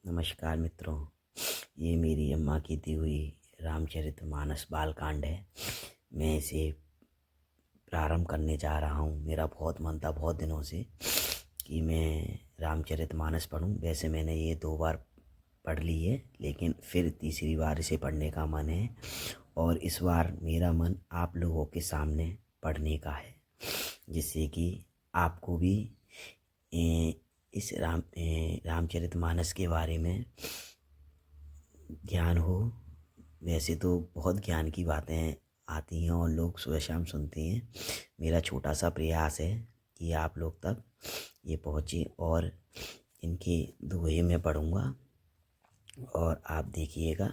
नमस्कार मित्रों। ये मेरी अम्मा की दी हुई रामचरितमानस बालकांड है। मैं इसे प्रारंभ करने जा रहा हूँ। मेरा बहुत मन था बहुत दिनों से कि मैं रामचरितमानस पढूं। वैसे मैंने ये 2 बार पढ़ ली है, लेकिन फिर तीसरी बार इसे पढ़ने का मन है और इस बार मेरा मन आप लोगों के सामने पढ़ने का है, जिससे कि आपको भी ए, इस रामचरितमानस के बारे में ज्ञान हो। वैसे तो बहुत ज्ञान की बातें आती हैं और लोग सुबह शाम सुनते हैं। मेरा छोटा सा प्रयास है कि आप लोग तक ये पहुँचे और इनके दोहे मैं पढ़ूँगा और आप देखिएगा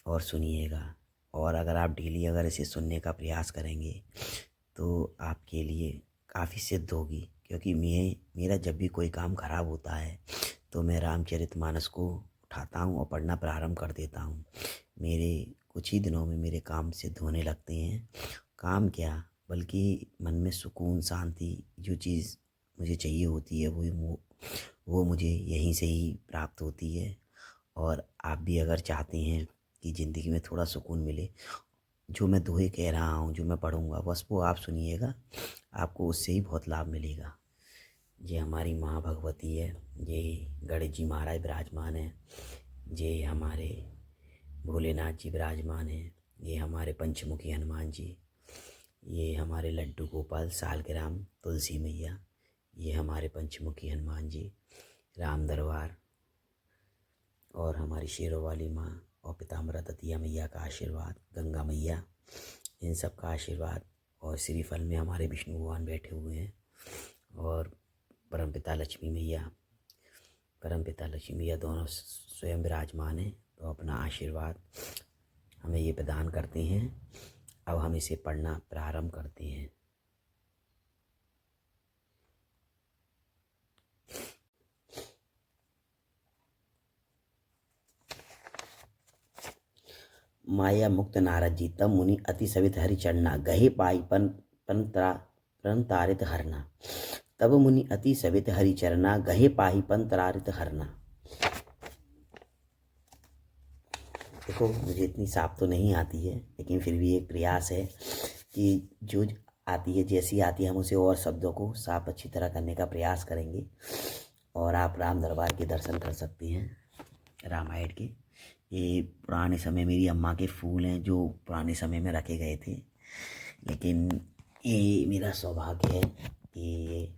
और सुनिएगा। और अगर आप डेली अगर इसे सुनने का प्रयास करेंगे तो आपके लिए काफ़ी सिद्ध होगी, क्योंकि मेरा जब भी कोई काम खराब होता है तो मैं रामचरितमानस को उठाता हूँ और पढ़ना प्रारंभ कर देता हूँ। मेरे कुछ ही दिनों में मेरे काम सिद्ध होने लगते हैं। काम क्या, बल्कि मन में सुकून शांति जो चीज़ मुझे चाहिए होती है वो मुझे यहीं से ही प्राप्त होती है। और आप भी अगर चाहते हैं कि ज़िंदगी में थोड़ा सुकून मिले, जो मैं दोहे कह रहा हूँ, जो मैं पढ़ूँगा, बस वो आप सुनिएगा, आपको उससे ही बहुत लाभ मिलेगा। ये हमारी माँ भगवती है, ये गणेश जी महाराज विराजमान हैं, ये हमारे भोलेनाथ जी विराजमान हैं, ये हमारे पंचमुखी हनुमान जी, ये हमारे लड्डू गोपाल सालग्राम तुलसी मैया, ये हमारे पंचमुखी हनुमान जी, राम दरबार और हमारी शेरों वाली माँ और पिताम्बर दतिया मैया का आशीर्वाद, गंगा मैया, इन सब का आशीर्वाद। और श्रीफल में हमारे विष्णु भगवान बैठे हुए हैं और परमपिता लक्ष्मी मैया दोनों स्वयं विराजमान हैं। तो अपना आशीर्वाद हमें ये प्रदान करते हैं। अब हम इसे पढ़ना प्रारंभ करते हैं। माया मुक्त नारद जी तब मुनि अति सवित हरि चढ़ना गहे पाई पन तारित हरना। तब मुनि अति सवित हरि चरना गहे पाही पन तारित हरना। देखो, मुझे इतनी साफ तो नहीं आती है, लेकिन फिर भी एक प्रयास है कि जो आती है, जैसी आती है, हम उसे और शब्दों को साफ अच्छी तरह करने का प्रयास करेंगे। और आप राम दरबार के दर्शन कर सकते हैं, रामायण के। ये पुराने समय मेरी अम्मा के फूल हैं जो पुराने समय में रखे गए थे, लेकिन ये मेरा सौभाग्य है कि ये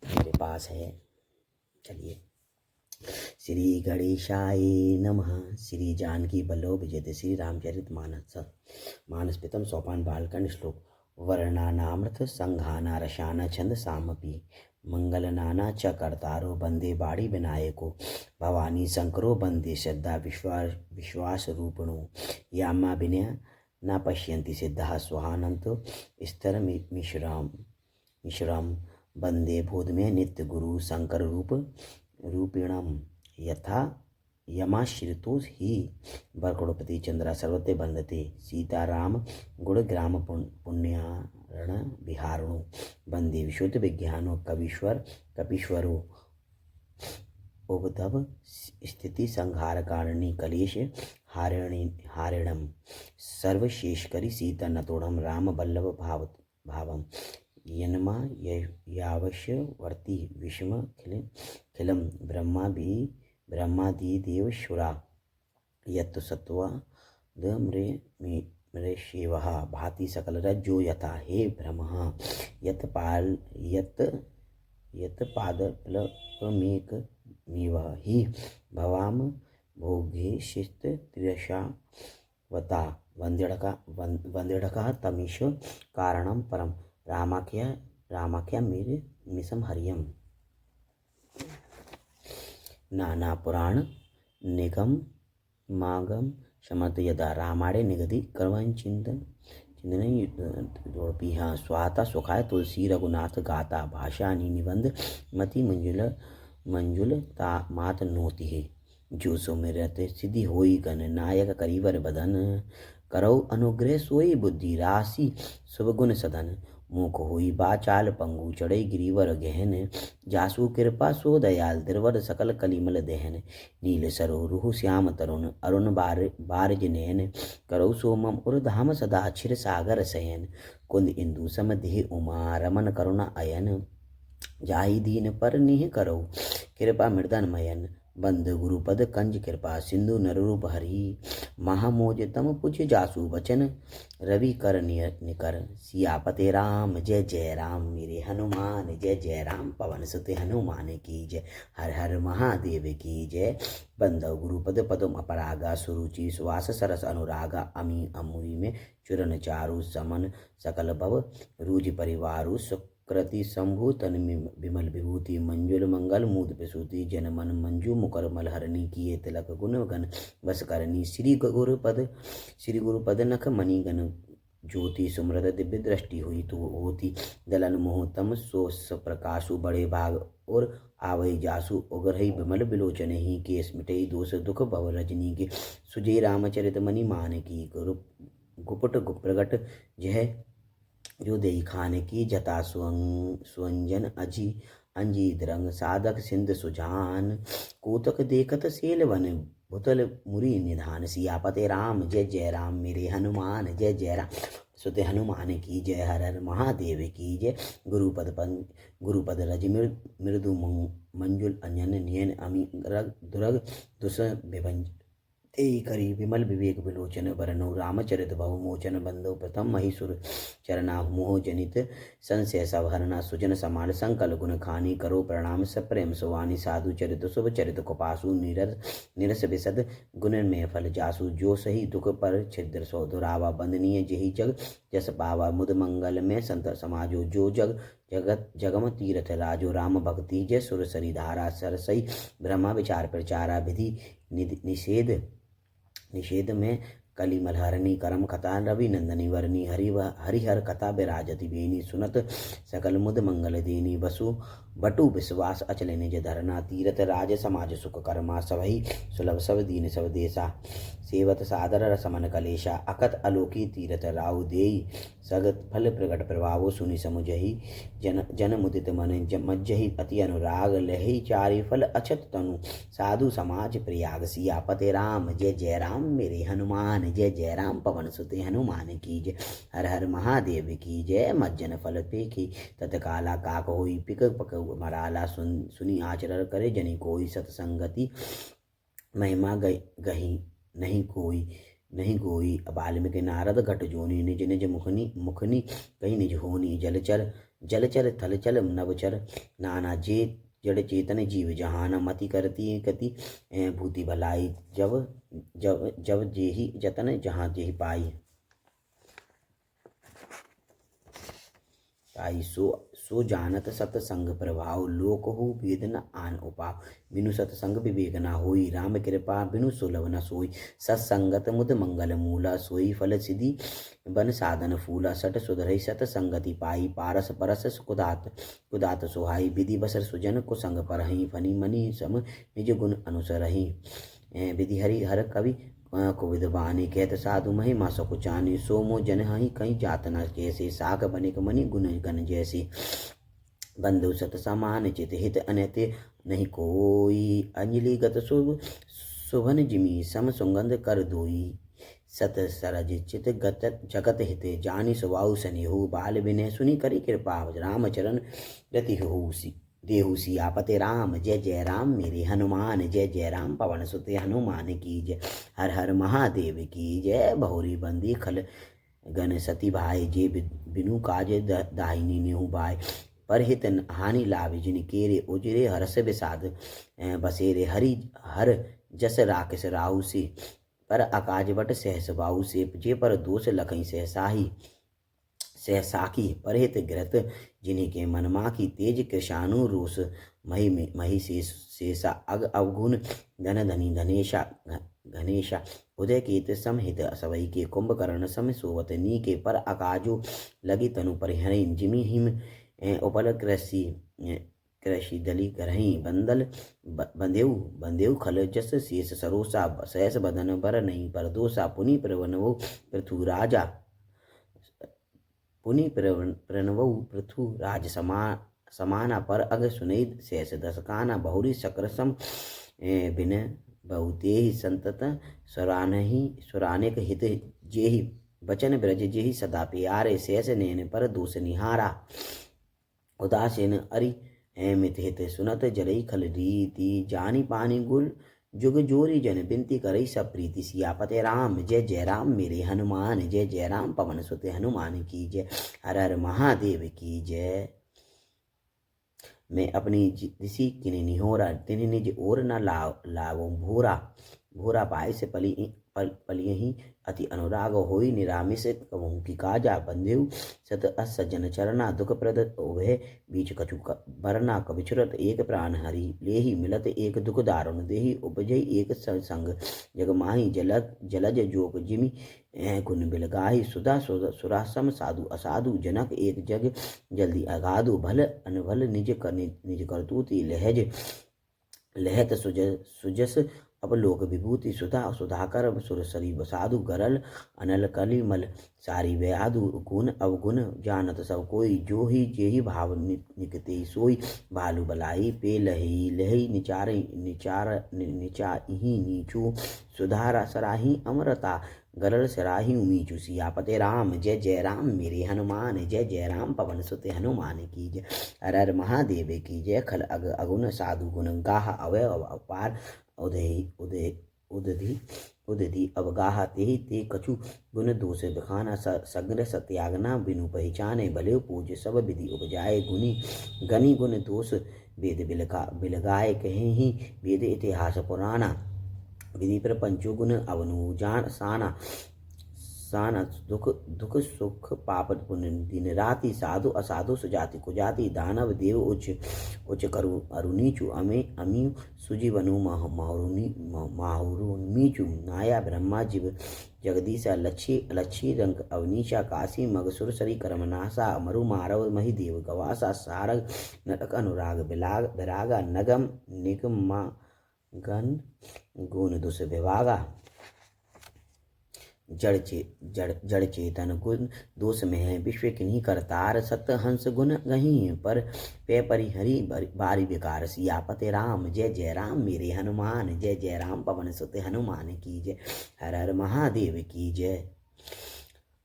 मेरे पास है। चलिए। श्री गणेशाय नमः। श्री जानकी वल्लभ विजय श्री रामचरितमानस मानसपितम सोपान बालकांड श्लोक। वर्णानामृत संघाना रसाना छंद सामपि मंगलनाना च कर्तारो वंदे बाड़ी विनायको भवानी शंकरो वंदे श्रद्धा विश्वास रूपिणो यामा विनय न पश्यन्ति सिद्धा स्वाहानंत स्तर मिश्रम वंदे बोधमय नित्य गुरु शंकर रूपिणम यथा यमाश्रितो ही वरकुड़पति चंद्रा सर्वते बंदते सीताराम गुणग्राम पुण्यारण विहारणो वंदे विशुद्ध विज्ञानो कपीश्वरो उभतव स्थिति संहार कारिणी कलेश हारिणम सर्वशेषकरी सीता नतोड़म राम वल्लभ भावम यन्मा यावश्यवर्ती विषम खिलम ब्रह्मादिदेवशुरा यत् सत्वा मृषेवः भाति सकलरज्जो यथा हे ब्रह्मः यत् पादप्लवमेकमेव हि भवाम भोगेशिस्त्रिदशावता वन्द्यडका तमीश कारणं परम रामाख्या मेरे मिसम हरियम। नाना पुराण निगम मागम समर्थ यदा रामायणे निगति कर्मं चिंतन स्वाता सुखाय तुलसी रघुनाथ गाता भाषानि निबंध मति मंजुल मात नोति है। जो सुमिरत सिद्धि होई गण नायक करीवर बदन करौ अनुग्रह सोई बुद्धि राशि शुभ गुण सदन मूक होई बाचाल पंगु चढ़ई गिरिवर गहन। जासु कृपा सो दयाल दिरवर सकल कलिमल दहन। नील सरोरुह श्याम तरुण अरुण बारज नयन। करौ सो मम उर धाम सदा क्षीर सागर शयन। कुंद इंदु सम देह उमा रमन करुणा अयन। जाहि दीन पर निह करौ कृपा मृदन मयन। बंद गुरुपद कंज कृपा सिंधु नररूप हरि। महामोज तम पुछ जासु बचन रवि कर निकर। सियापते राम जय जय राम मेरे हनुमान जय जय राम। पवन सुत हनुमान की जय हर हर महादेव की जय। बंदव गुरुपद पदम अपरागा सुरुचि सुवास सरस अनुरागा। अमी अमुरी में चूरन चारु समन सकल भव रूज परिवारु। कृति शंभु तन विमल विभूति मंजुल मंगल मूद प्रसूति। जन मन मंजू मुकर मलहरणी किए तिलक गुण गण बस करनी। श्री गुरुपद नख मणि गण ज्योति सुमृत दिव्य दृष्टि हुई तो होती। दलन मोह तम सोस प्रकाशु बड़े भाग और आवै जासु। उगरहि विमल बिलोचन ही केस मिटई दोष दुख भव रजनी के। सुजय रामचरित मणि मान की गुपट प्रगट जय जो देई खान की। जटा सुअंजन अजी अंजी द्रंग साधक सिंध सुजान। कोतक देखत सेल वन भुतल मुरी निधान। सियापते राम जय जय राम मेरे हनुमान जय जय राम। सुत हनुमान की जय हर हर महादेव की जय। गुरुपद रज मृदु मंजुल अंजन नयन। अमी दुरग दुस विभंज तेई करी विमल विवेक विलोचन। वरनु रामचरित भव मोचन। बंधु प्रथम महिसुर चरना मोह जनित। संशय सवहरना सुजन समाल संकल गुण खानी। करो प्रणाम सप्रेम सुवानी। साधु चरित शुभ चरित कुपासु। निरस विशद गुण में फल जासु। जो सही दुख पर छिद्र सो दुरावा। बंदनीय जेहि जग जस पावा। मुद मंगल में संत समाजो। जो जगम तीर्थ राजो। राम भक्ति जय सुर सरी धारा। सरसई ब्रह्मा विचार प्रचारा। विधि निषेध में कली मलहरणी। करम कथा रवि नंदनी वरनी। हरिहर कथा बिराजति बेनी। सुनत सकल मुद मंगल देनी। बटु विश्वास अचल निज धरना। तीरथ राज समाज सुख कर्मा। सबहि सुलभ सब दीन सब देसा। सेवत सादर रसमन कलेशा। अकत अलोकी तीरथ राउ देई। सगत फल प्रगट प्रभावो सुनि समुझहि। जन मुदित मन मज्जहि अति अनुराग। लहि चारि फल अछत तनु साधु समाज प्रयाग। सियापते राम जय जय राम मेरे हनुमान जय जय राम। पवन सुत हनुमान की जय हर हर महादेव की जय। मज्जन फल पेखी तत्काला। काक होई पिक पक मराला। सुनी आचरण करे जनि कोई। सतसंगति महिमा गही नहीं कोई। वाल्मीकि नारद घट जोनी। निज निज मुखनी कही निज होनी। जलचर थलचर नवचर नाना। जे जड़ चेतन जीव जहाना। मति करती कति भूति भलाई। जब जेहि जतन जहाँ जेहि पाई। सो जानत सतसंग प्रभाव। लोक हो वेद न आन उपाव। बिनु सतसंग विवेक न होई। राम कृपा बिनु सुलभ न सोई। सत्संगत मुद मंगल मूला। सोई फल सिद्धि बन साधन फूला। सट सुधरई सतसंगति पाई। पारस परस कुदात सुहाई। विधि बसर सुजन कुसंग परहि। फनी मनि सम निज गुण अनुसरहि। विधि हरि हर कवि कुविद बानी। कहत साधु महिमा सकुचानी। सोमो जन हहि कहीं जात न कैसे। साख बनिक मनि गुण गण जैसे। बंधु सत समान चित हित अनैत नहीं कोई। अंजलि गत सुभन जिमी सम सुगंध कर दोई। सत सरज चित गत जगत हित जानी सुवाउ सनिहु। बाल विनय सुनी करी कृपा रामचरण रति होसी। देहु सियापते राम जय जय राम मेरे हनुमान जय जय राम। पवन सुत हनुमान की जय हर हर महादेव की जय। बहुरी बंदी खल गण सती भाई। जे बिनु काज दाहिनी नेहु भाई। पर हित हानि लाभ जिन केरे। उजरे हरस विषाद बसेरे। हरि हर जस राकेश राहु से। पर आकाज बट सहस बाहु से। जे पर दोष लखई सहसाखी। परहित घृत जिन्हीं के मनमा की। तेज कृषाणु रोष मही शेषा। अवगुण धन धनी घनेशा। उदय केत समहित सवई के। कुंभकर्ण सम सोवत नी के। पर अकाजो लगी तनु परिहरि। जिमि हिम उपल कृषि दली करही। बंदेऊ खल जस शेष सरोसा। सहस बदन बर नहीं पर दोषा। पुनि प्रवनवो पृथु राजा। पुनि प्रणवऊ पृथु राज समाना पर अग सुनैद शेष दशकाना बहुरी सकरसम बिन बहुते ही संतत सुरानिक हित जेहि बचन ब्रज जेहि सदा प्यारे शेष नैन पर दोष निहारा उदासीन अरि मित हित सुनत जरई खल रीति जानी पानी गुल जुग जोरी जन बिनती करई सब प्रीति सियापते राम जय जय राम मेरे हनुमान जय जय राम पवन सुत हनुमान की जय हर हर महादेव की जय। मैं अपनी ऋषि किन्हीं निहोरा तिन्हीं निज ओर न लावो भूरा भूरा पाए से पलियहि अति अनुराग होई निरामिष कहूँ की काजा बंदेव सत असज्जन चरना दुख प्रद ओभे बीच कछु बरना कबिछुरत एक प्राण हरि लेहि मिलत एक दुख दारुण देहि उपजय एक संग जग माही जलज जोग जिमि गुण बिलगाही सुधा सुरासम साधु असाधु जनक एक जग जल्दी अगाधु भल अनभल निज करतूति लहत सुजस अपलोक विभूति सुधा सुधाकर सुरसरी साधु गरल अनल कलिमल सारी व्याधु गुण अवगुण जानत सब कोई जो ही जेहि भाव निकते सोई भालू बलाई पे लही लही निचाही नीचू सुधारा सराही अमरता गरल सराही उमीचू सियापते राम जय जय राम मेरे हनुमान जय जय राम पवन सुत हनुमान की जय हर हर महादेव की जय खल अगुण साधु गुण गाह अवय अपार उदधि अवगाह ते कछु गुण दोष बखाना सग्र सत्यागना बिनु पहचाने भले पूज सब विधि उपजाए गुनी गनि गुण दोष वेद बिलगाए कहे ही वेद इतिहास पुराना विधि पर पंचो गुण अवनु जान साना दुख सुख पाप पुण्य दिन राति साधु असाधु सुजाति कुजाति दानव देव उच्च करु अरुनीचु अमी सुजीवनु माहुरुनीचु नाया ब्रह्मा जीव जगदीशा लच्छी रंग अवनीशा काशी मग सुरसरी करमनासा मरु मारव महिदेव गवासा सारग नरक अनुराग विरागा नगम निगमा गण गुण दुष विभागा जड़ चेतन गुण दोष में है विश्व किन्हीं करतार सत हंस गुण गही पर पे परिहरि बारी विकार सियापते राम जय जय राम मेरे हनुमान जय जय राम पवन सुत हनुमान की जय हर हर महादेव की जय।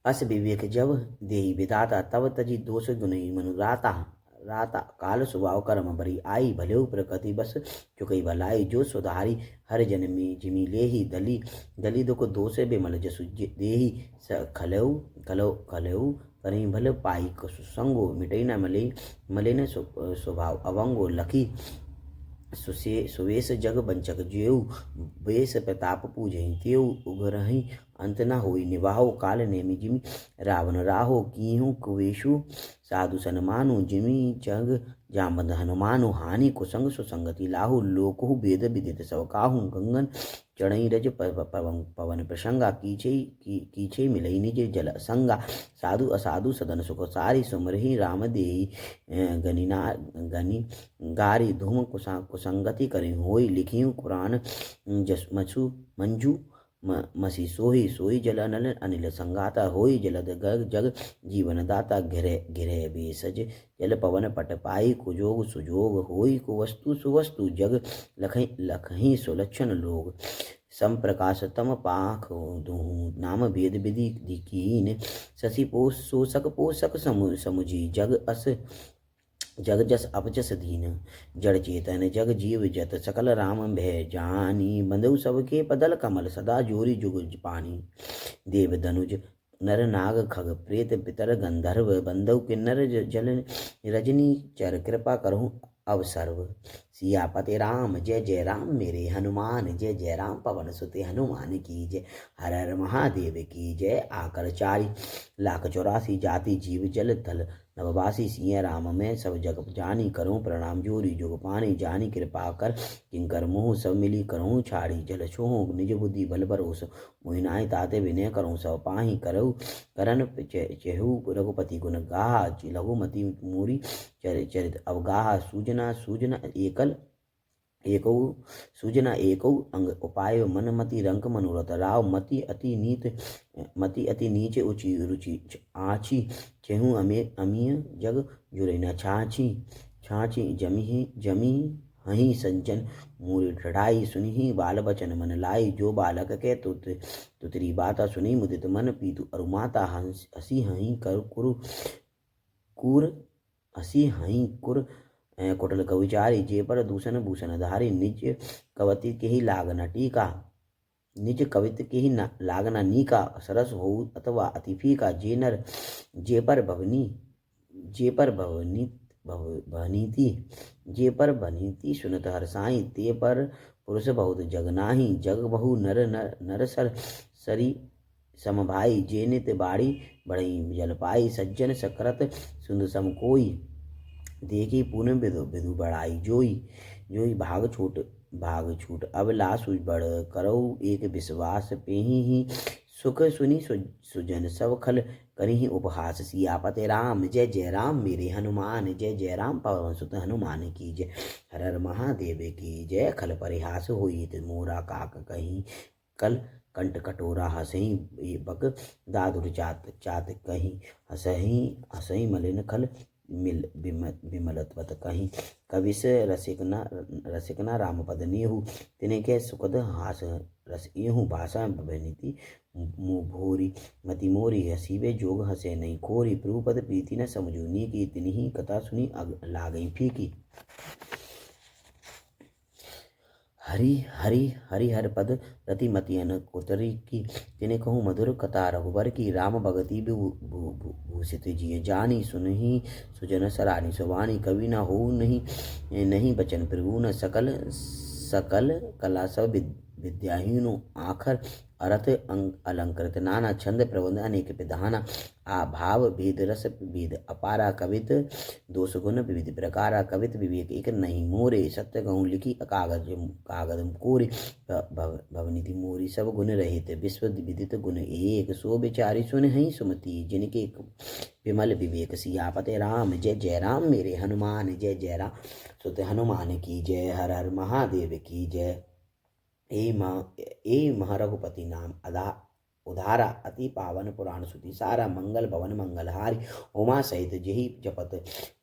अस विवेक जब देहि विदाता तब तजी दोष गुणई मनुराता राता काल स्वभाव कर्म बरी आई भले प्रकृति बस चुकई भलाई जो सुधारी हर जन्मी जिमी लेही दली दुख दोष बिमल जसु देही खलऊ करी भल पाई कसु संगो मिटई न मले न स्वभाव अवंगो लखी सुवेश जग बंचक जेऊ वेश प्रताप पूजहि तेऊ उगरहि अंत न होई निवाहो काल नेमि जिमि रावण राहो कीहूँ कुवेशु साधु सनमानु जिमि जग जामद हनुमानु हानि कुसंग सुसंगति लाहु लोकहु वेद विदित सब काहू गंगन चढ़ई रज पवन प्रसंगा कीछे मिलई निज जल संगा साधु असाधु सदन सुख सारी सुमरहि राम देई गनि गारी धूम कुसंगति करि होई लिखियु कुरान जस मछु मंजू मसी सोई जल अनिल संगाता होई जलद जग जीवन दाता घिरे बेसज जल पवन पट पाई कुजोग सुजोग होई कुवस्तु सुवस्तु जग लखही सुलक्षण लोग संप्रकाश तम पाख दूँ नाम वेद विधि कीन शशि पोषक समुझी जग जस अपजस दीन जड़ चेतन जग जीव जत सकल राम भय जानी बंधु सबके पदल कमल सदा जोरी जुग पानी देव धनुज नर नाग खग प्रेत पितर गंधर्व बंधु किन्नर जल रजनी चर कृपा करहूँ अवसर्व सियापते राम जय जय राम मेरे हनुमान जय जय राम पवन सुत हनुमान की जय हर हर महादेव की जय। आकर 4,84,00,000 जाति जीव जल थल नववासी सिंह राम में सब जग जानी करूँ प्रणाम जोरी जुग पानी जानी कृपा कर किंकर मोह सब मिली करूँ छाड़ी जल छोह निज बुद्धि बल भरोस मोहिनाई ताते विनय करूँ सब पाही करऊ करन चेहू रघुपति गुण गाह लघुमति मूरी चरित अवगाह सूजना एकल एकौ सूजना एकौ अंग उपाय मन मति रंक मनोरथ राव मति अति नीच उची रुचि आची चहु अमीय जग जुरैना छाछी छाछी जमी हही सज्जन मूरी ढढ़ाई सुनिहि बाल बचन मन लाई जो बालक के तुतरी बाता सुनी मुदित मन पीतु अरुमाता हसी हही कर कुर हसी हही कुर कुटल कविचारी जे पर दूषण भूषण धारी निज कवति के ही लागना टीका निज कवित के ही लागना नीका सरस हो अथवा अतिफी का जे नर जे पर भवनीति सुनत हरसाई ते पर पुरुष बहुत जगनाही जग बहु नर सर सरी समभाई जे नित बाड़ी बढ़ई जल पाई सज्जन सकरत सुंद सम कोई देखी पुन विदु बढ़ाई जोई भाग छूट अब लासु बढ़ करौ एक विश्वास पेही ही सुख सुनी सुजन सब खल करी उपहास सियापते राम जय जय राम मेरे हनुमान जय जय राम पवन सुत हनुमान की जय हर हर महादेव की जय खल परिहास हुई मोरा काक कहीं कल कंठ कटोरा हसही बक दादुर चात कहीं हसही मलिन खल विमलत्वत कहीं कविस रसिकना राम पद नेहु तिने के सुखद हास रस एहु भाषा बनिति भोरी मति मोरी हसीबे जोग हसे नहीं खोरी प्रभुपद प्रीति न समझूनी की तिन्ही कथा सुनी ला गई फीकी। हरि हरि हरि हर पद रतिमति अन कोतरी की तिने कहूँ मधुर कथा रघुबर की राम भगति भूषित जिये जानी सुनहि सुजन सरानी सुवानी कवि न हो नहीं बचन प्रभु सकल कला सब विद्याहीनो आखर अर्थ अलंकृत नाना छंद प्रबंध अनेक विधाना भाव भेद रस भेद अपारा कवित दोष गुण विविध प्रकारा कवित विवेक एक नहीं मोरे सत्य कहूँ लिखी कागज कोरे भवनिधि मोरी सब गुण रहित विश्व विदित गुण एक सो विचारी सुन ही सुमति जिनके विमल विवेक सियापते राम जय जय राम मेरे हनुमान जय जय राम सुत हनुमान की जय हर हर महादेव की जय। ए महारघुपति नाम उधारा अति पावन पुराण सुति सारा मंगल भवन मंगलहारी उमा सहित जही जपत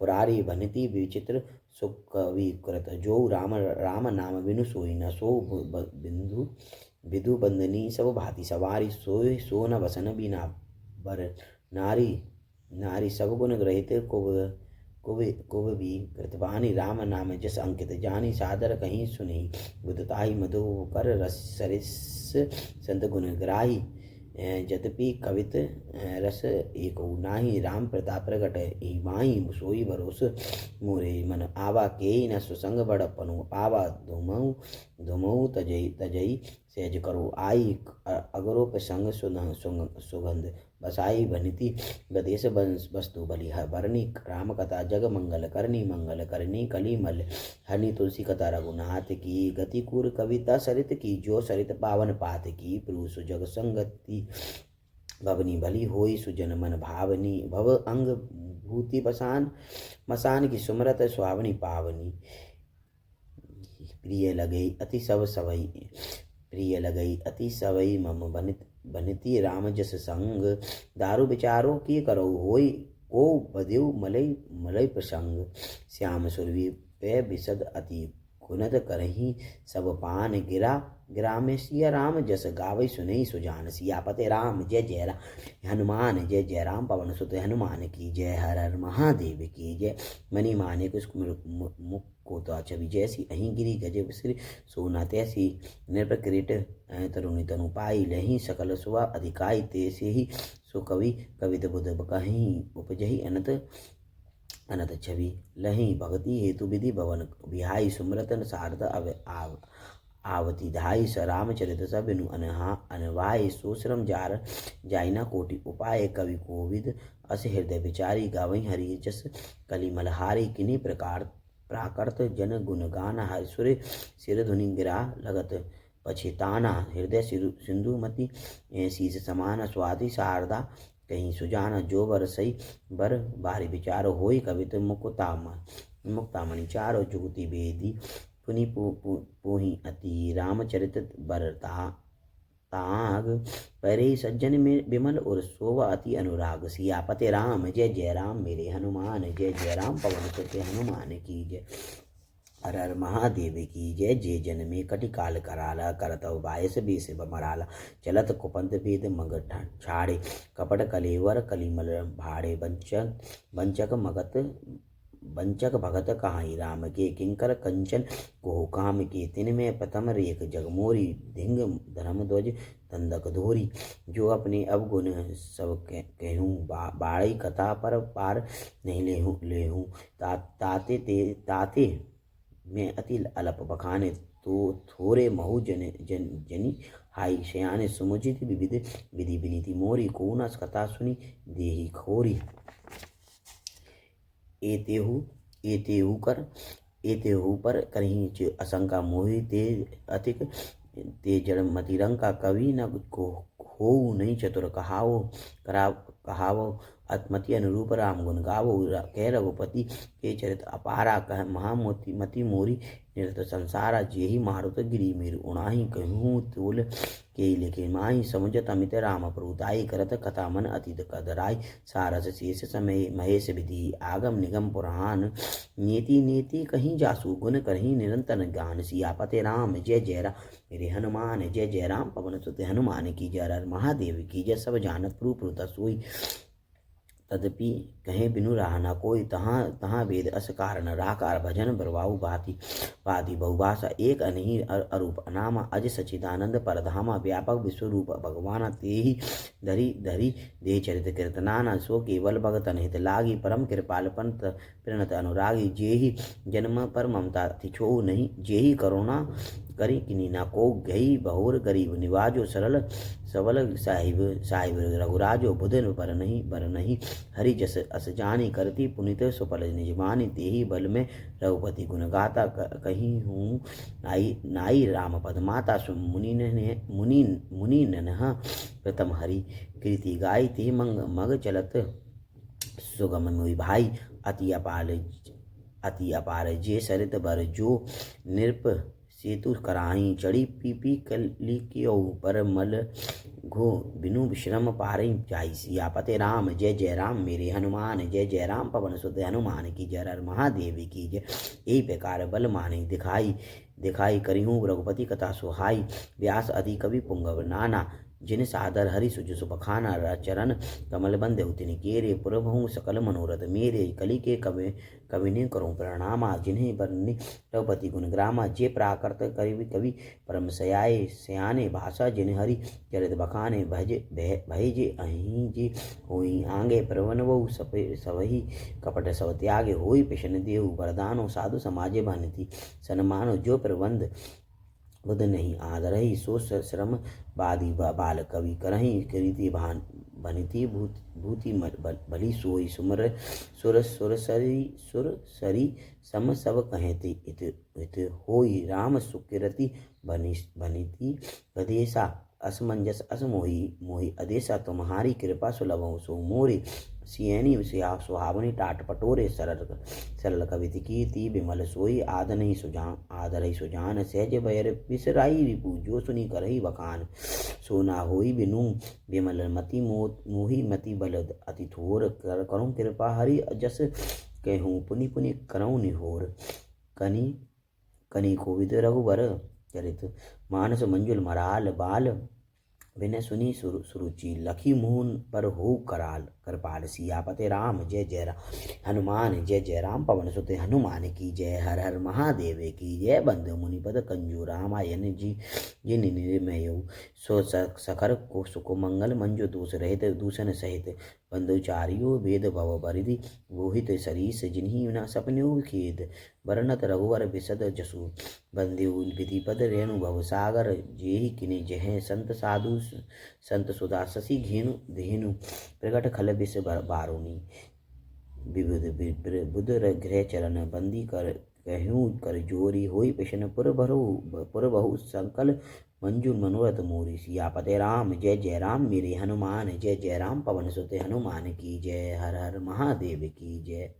पुरारी भनति विचित्र सुकवि कृत जो राम नाम बिनु सोई न सो बिंदु विधु बंदनी सब भांति सवारी सोय सो न वसन बिना बर नारी सब गुण ग्रहित कुब भी कृतवानी राम नाम जस अंकित जानी सादर कहीं सुनी बुधताही मधु कर रस सरिस संत गुण ग्राही जतपि कवित रस एक नाही राम प्रताप प्रगट माही सोई भरोस मोरे मन आवा के न सुसंग बड़ पनु पावा धुमऊ तजई सहज करो आई अगरो प्रसंग सुगंध बसाई भनिति गदेश वस्तु बलि भरनी राम कथा जग मंगल करनी कली मल हरनी तुलसी कथा रघुनाथ की गति कुर कविता सरित की जो सरित पावन पात की पुरुष जग संगति भवनी भली होई सुजन मन भावनी भव अंग भूति बसान मसान की सुमरत सुहावनी पावनी प्रिय लगई अति सवई मम बनिति राम जस संग दारु विचारो की करो होई को बदेव मलय प्रसंग श्याम सुरभि पे विशद अति गुणत करही सब पान गिरा में सिया राम जस गावई सुनई सुजान सियापते राम जय जय राम हनुमान जय जय राम पवन सुत हनुमान की जय हर हर महादेव की जय मणि माने कुछ मुख को तो छवि जैसी अहीं गिरी गज श्री सोना तैसी नृप किरीट तरुणी तनु पाई लही सकल सुवा अधिकाई तैसे ही सो कवित बुध कहीं उपजही अनत छवि लही भगति हेतु विधि भवन विहाई सुमरतन सारद आवती धाई स रामचरित सबिनु अनवाय सुश्रम जार जाइना कोटि उपाय कवि कोविद अस हृदय विचारी गावई हरि जस कली मलहारी किन्हीं प्रकार प्राकृत जन गुणगान हर सुर सिर धुनि गिरा लगत पछिताना हृदय सिंधुमती शीस समान स्वाति शारदा कहीं सुजान जो बरसई बर बारी विचार होई कवित मुक्तामणि चारो जुगति वेदी पुनि पुहि अति रामचरित बरता ताग परे सज्जन में विमल और शोभा अति अनुराग। सियापते राम जय जय राम मेरे हनुमान, जय जय राम पवन सुत हनुमान की जय। हर हर महादेव की जय। जय जन में कटि काल कराला, करतव बायस बेस मराला। चलत कुपंत भेद मग छाड़े, कपट कलेवर कलिमल भाड़े। बंचक भगत कहाई राम के, किंकर कंचन कोह काम के। तिन में प्रथम रेख जगमोरी, धिंग धर्म ध्वज दंडक धोरी। जो अपने अवगुण सब कहूँ, बाड़ी कथा पर पार नहीं लेहूँ। ताते में अति अलप बखाने, तो थोरे महु जनी हाई। शयाने सुमुचित विविध विधि विनीति मोरी, को न कथा सुनी देहि खोरी। एतेहु पर करही असंका मोहि, ते अतिक ते जड़ मतिरंका। कवि न को हो नहीं चतुर कहावो, अतमति अनुरूप राम गुण गावो। कह रघुपति के चरित अपारा, कह महामति मोरी निरत संसारा। जेहि मारुत गिरि मेरु उड़ाही, कहूँ तोल के लिखे माही। समुझत अमित राम प्रभुताई, करत कथा मन अतीत कदराई। सारस शेष समय महेश विधि, आगम निगम पुराण। नीति नीति कहीं जासु, गुण करही निरंतर ज्ञान। सियापते राम जय जय राम मेरे हनुमान, जय जय राम पवन सुत हनुमान की जय। हर हर महादेव की जय। सब जानत रूप सोई, तदपि कहे बिनु राह न कोई। तहाँ वेद अस कारण, राकार भजन बरवाऊ भाति। बहुभाषा एक अनहि अरूप अनामा, अज सचिदानंद परधामा। व्यापक विश्वरूप भगवाना, तेहि धरि दे चरित कीर्तनाना। सो केवल भगत हित लागी, परम कृपाल पंत प्रणत अनुरागी। जेहि जन्म पर ममता अति छोहु नहीं, जेहि करुणा करी किनी ना को। गई बहुर गरीब निवाजो, सरल सबल साहिब रघुराजो। बुधन पर नहीं हरि जस अस जानी, करती पुनित सुफल निजमानी। तेहि बल में रघुपति गुण गाता, कहीं हूँ नाई राम पद माता। मुनि नन्हा प्रथम हरि कीर्ति गाई, ते मग चलत सुगम मोहि भाई। अति अपार जे सरित बर, जो नृप सेतु कराही। चढ़ी पीपी कली कियो, पर मल घो बिनु श्रम पारई जाई। सियापते राम जय जय राम मेरे हनुमान, जय जय राम पवन सुत हनुमान की जय। हर महादेव की जय। यही प्रकार बल माने दिखाई, करिहूँ रघुपति कथा सुहाई। व्यास आदि कवि पुंगव नाना, जिन सादर हरि सुजसु बखाना। चरण कमल बंदे तिन केरे, पुरभूँ सकल मनोरथ मेरे। कलि के कविने करूँ प्रणामा, जिन्हें बरनी रघुपति गुण ग्रामा। जे प्राकृत कवि परम सयाने, भाषा जिन हरि चरित बखाने। भय जे अहीं जे होई आंगे, प्रवनवु सबहि कपट सब त्यागे। होई पिशन देहु वरदानो, साधु समाजे भानिति सन्मानो। जो प्रबंध बुध नहीं आदरहि, सो श्रम बादी बाल कवि करहि। कीर्ति भनिति भूति भली सोई, सुर सरी सम सब कहते। इत होई राम सुकृति भनिति गदेशा। असमंजस असमोहि अदेशा, तुम्हारी कृपा सुलभौ सो मोरे। सियनी सुहावनी टाट पटोरे, सरल कविति कीर्ति विमल सोई। आदरहि सुजान सहज भयर बिसराई, रिपु जो सुनी करहि बखान। सोना होई बिनु विमल मति, मोहि मति बल अति थोर। करूँ कृपा हरि जस, कहूँ पुनि पुनि करऊँ निहोर। कनि कोविद रघुबर चरित, मानस मंजुल मराल। बाल विनय सुनी सुरुचि, लखी मुहन पर हो कराल। कृपाल सियापते राम जय जय राम हनुमान, जय जय राम पवन सुत हनुमान की जय। हर हर महादेव की जय। बंधु मुनिपद कंजू, रामायण जिन निर्मय। सो सखर को सुको मंगल, मंजु दोष रहित दूषण सहित। बंधुचारियो भेद भव बरिधि, मोहित सरीस जिन्हि न सपन्यो खेद। वर्णत रघुवर बिसद जसु, बंधु विधिपद रेणु भव सागर। जेहि किने जह संत साधु, संत सुधा शशि धेनु। प्रगट खल बिस बारुनी, बुध गृह चरण बंदी कर। कहूँ कर जोरी, होई पिशन पुर बहु संकल। मंजूर मनोरथ मोरी। सियापते राम जय जय राम मेरे हनुमान, जय जय राम पवन सुत हनुमान की जय। हर हर महादेव की जय।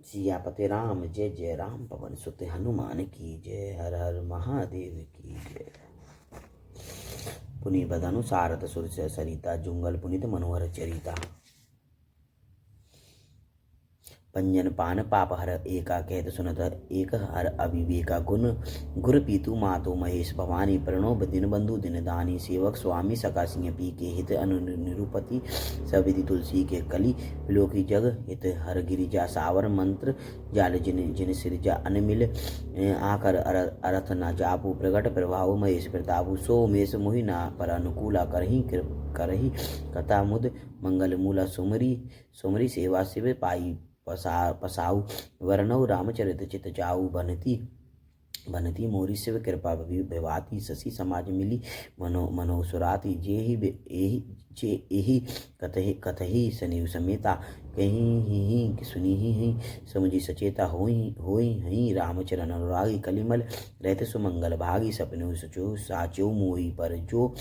सियापति राम जय जय राम, पवन सुत हनुमान की जय, हर हर महादेव की जय। पुनि बदनु सारथ सुर सरिता, जुंगल पुनित मनोहर चरिता। पंजन पान पाप हर एका, कहत सुनत एक हर अविवेका। गुण गुर पीतु मातो महेश, भवानी प्रणव दिन बंधु दिन दानी। सेवक स्वामी सका सिंह पी के, हित निरुपति सविधि तुलसी के कली। विलोकी जग हित हर गिरिजा, सावर मंत्र जाल जिन जिन सिरजा। अनमिल आकर अरथ न जापू, प्रगट प्रभाव महेश प्रतापु। सो मेष मोहि ना पर अनुकूला, करही कथा मुद मंगल मूला। सुमरी सुमरी सेवा शिव पाई, पसाऊ वर्णव रामचरित चित जाऊ। बनती मोरी शिव कृपा विभाति, शशि समाज मिली मनो सुराति। जे एहि कतहि सनीव समेता, कहीं सुनी ही समुझी सचेता। होई हई रामचरण अनुरागी, कलिमल रहते सुमंगल भागी। सपने सचो साचो मोही पर जो,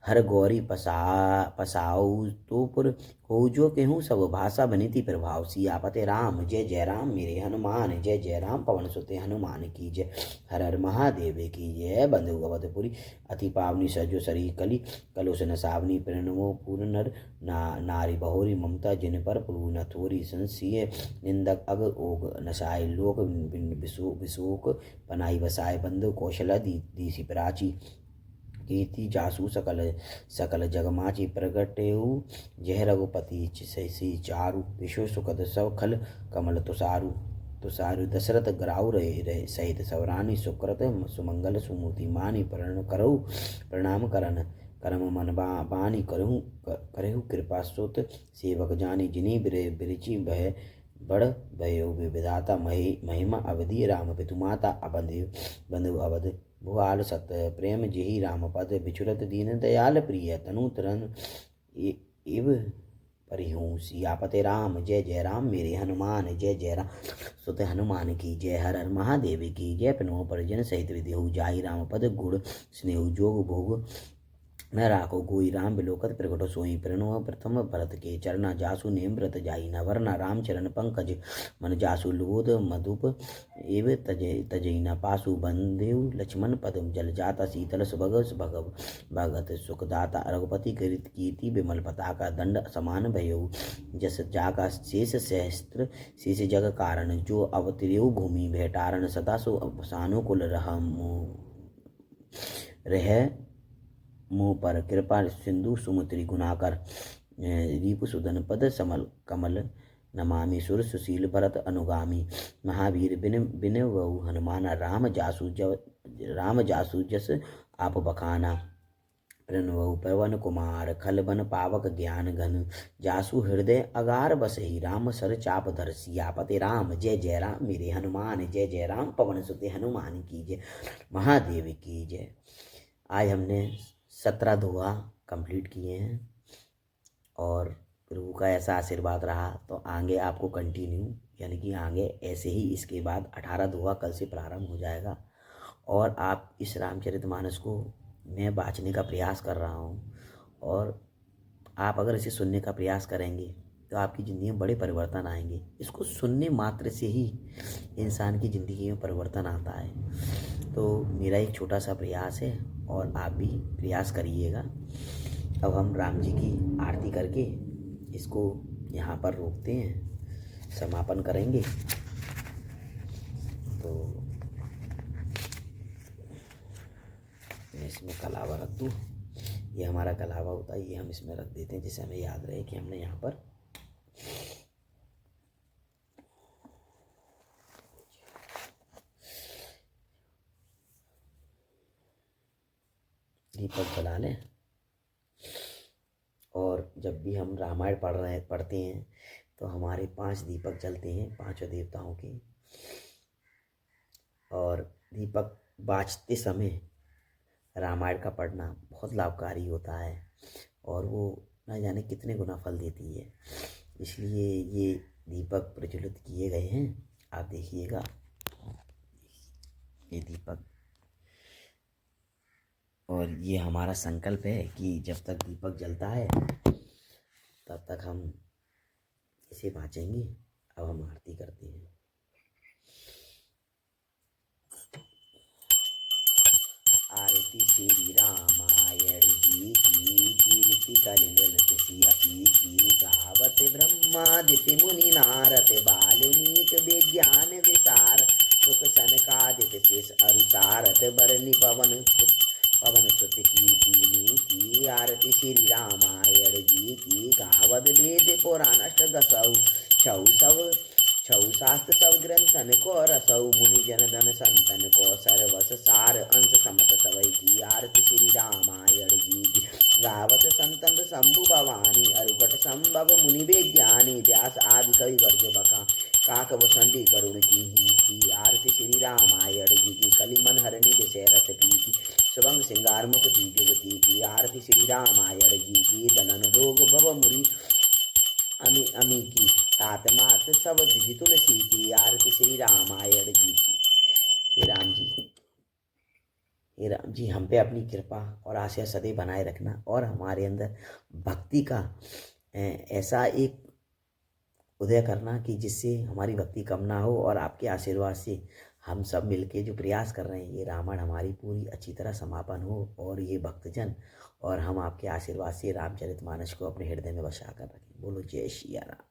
हर गौरी पसाऊ तो पुर हो। जो केहूँ सब भाषा बनीति प्रभाव, सियापते राम जय जय राम, मेरे हनुमान जय जय राम। पवन सुत हनुमान की जय, हर हर महादेव की जय। बंधु अवधपुरी अति पावनी, सजो सरी कली। कलुष न सावनी, प्रणमो पूर्ण नर नारी। बहुरी ममता जिन पर पुलु न थोरी, संसिय निंदक अग ओग नसाय। लोक विशोक बनाई बसाए, बंधु कौशला दीसी प्राची। कीर्ति जासु सकल जगमाची, प्रगटेऊ जय रघुपति सि चारु। विश्व सुखद सब खल कमल तुषारु। दशरथ ग्राउ रहे सहित सवरानी, सुकृत सुमंगल सुमूर्ति मानी। प्रणाम करन करम मन बानी, करहु कृपा सुत सेवक जानी। जिनी बिरचि भय बड़ भयो विधाता, महिमा अवधि राम पितु माता। बंधु अवध भुआल सत प्रेम, जेहि राम पद। बिछुरत दीन दयाल प्रिय, तनु तरन इव परिहूँ। सियापते राम जय जय राम, मेरे हनुमान जय जय राम। सुत हनुमान की जय, हर हर महादेव की जय। पनुआ परिजन सहित विदेहु, जाहि राम पद। गुण स्नेहु जोग भोग न राखो गोई, राम बिलोकत प्रगटो सोई। प्रणव प्रथम भरत के चरना, जासु नेम व्रत जाई न वरना। राम चरण पंकज मन जासु, लोध मधुप एव तजई न पासु। बंदेव लक्ष्मण पदम जल जाता, शीतल भगत सुखदाता। रघुपति कीर्ति विमल पताका, दंड समान भयो जस जाका। शेष सहस्त्र शेष जग कारण, जो अवतरेऊ भूमि भेटारण। सदा सो सानु कुल रह मुँह पर, कृपा सिंधु सुमति गुणाकर। रिपुसुदन पद समल कमल, नमामि सुर सुशील भरत अनुगामी। महावीर बिन वहु हनुमाना, राम जासु जस आप बखाना। प्रणवहु पवन कुमार, खल बन पावक ज्ञान घन। जासु हृदय अगार बसहि, राम सर चाप धर। सियापते राम जय जय राम, मेरे हनुमान जय जय राम। पवन सुत हनुमान की जय, महादेव की जय। आज हमने 17 दोहा कंप्लीट किए हैं और प्रभु का ऐसा आशीर्वाद रहा तो आगे आपको कंटिन्यू, यानी कि आगे ऐसे ही इसके बाद 18 दोहा कल से प्रारंभ हो जाएगा। और आप इस रामचरितमानस को मैं बाँचने का प्रयास कर रहा हूँ, और आप अगर इसे सुनने का प्रयास करेंगे तो आपकी ज़िंदगी में बड़े परिवर्तन आएंगे। इसको सुनने मात्र से ही इंसान की ज़िंदगी में परिवर्तन आता है। तो मेरा एक छोटा सा प्रयास है और आप भी प्रयास करिएगा। अब हम राम जी की आरती करके इसको यहाँ पर रोकते हैं, समापन करेंगे। तो मैं इसमें कलावा रख दूँ, ये हमारा कलावा होता है, ये हम इसमें रख देते हैं जिससे हमें याद रहे कि हमने यहाँ पर दीपक जला लें। और जब भी हम रामायण पढ़ते हैं तो हमारे 5 दीपक जलते हैं, 5 देवताओं के। और दीपक बाजते समय रामायण का पढ़ना बहुत लाभकारी होता है और वो न जाने कितने गुना फल देती है। इसलिए ये दीपक प्रज्वलित किए गए हैं, आप देखिएगा ये दीपक। और ये हमारा संकल्प है कि जब तक दीपक जलता है तब तक हम इसे बाँचेंगे। अब हम आरती करते हैं। आरती श्री रामायण जी की, कीर्ति कलिलत सियपी की, गावत ब्रह्मादित्य मुनि नारद, वाल्मीक विज्ञान विसार, सुख सनकादिक शेष अरुसारथ, बरनि पवन सुत कीर्ति की, आरती श्री रामायण जी की, गावत वेद पुराण अष्टदशौ, छौ सब छौ शास्त्र सब ग्रंथन को रसौ, मुनि जन धन संतन को सर्वस सार, अंश समत सवै की, आरती श्री रामायण जी की, गावत संतन शंभु भवानी, अरुगट संभव मुनि विज्ञानी, व्यास आदि कवि वर्ज बका, काक वसंडी करुण की, आरती श्री रामायण जी की, कलि मन हरणी विषय रस की, सुभंग सिंगार मुक्ति जुगती की, आरती श्री रामायण जी की, दलन रोग भव मुरी अमी अमी की, तात मात सब विधि तुलसी की, आरती श्री रामायण जी की। हे राम जी, हे राम जी, हम पे अपनी कृपा और आशीष सदैव बनाए रखना, और हमारे अंदर भक्ति का ऐसा एक उदय करना कि जिससे हमारी भक्ति कम ना हो, और आपके आशीर्वाद से हम सब मिलके जो प्रयास कर रहे हैं, ये रामायण हमारी पूरी अच्छी तरह समापन हो, और ये भक्तजन और हम आपके आशीर्वाद से रामचरितमानस को अपने हृदय में बसा कर रखें। बोलो जय श्री राम।